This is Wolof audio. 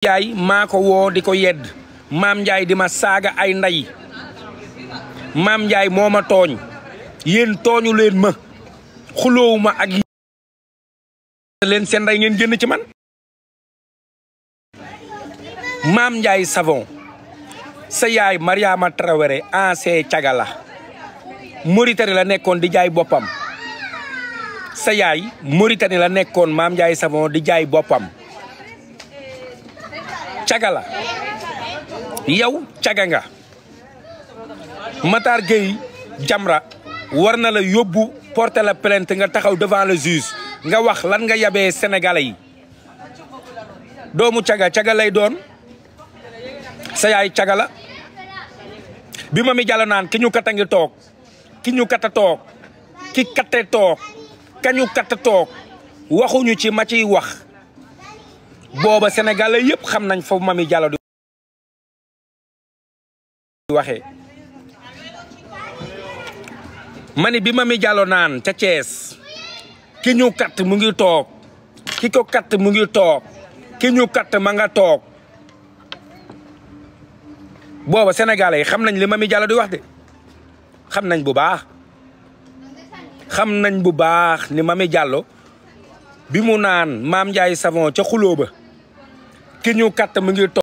Njaay maa ko woo di ko yedd Maam Njaay di ma saaga ay ndey Maam Njaay moo ma tooñ yéen tooñu leen ma xuloowuma ak leen seen ndey ngeen génn ci man. Maam Njaay Savon sa yaay Mariama Traoré ancien caga la Mauritanie la nekkoon di jaay boppam sa yaay Mauritanie la nekkoon Maam Njaay Savon di jaay boppam caga la yow caga nga. Matar Gueye Jamra war na la yóbbu porter la plainte nga taxaw devant le juge nga wax lan nga yabee sénégalais yi doomu caga lay doon sa yaay caga la. bi Mamy Diallo naan ki ñu kata ngi toog ki ñu kata toog ki katte toog kañu kata toog waxuñu ci ma ciy wax booba sénégalais yëpp xam nañ foofu Mamy Diallo di waxee. mani bi Mamy Diallo naan ca Thiès ki ñu kat mu ngi toog ki ko kat mu ngi toog ki ñu kat ma nga toog booba sénégalais yi xam nañ li Mamy Diallo di wax de xam nañ bu baax ni Mamy Diallo bi mu naan Maam Njaay Savon ca xuloo ba ki ñu kat mu ngi toog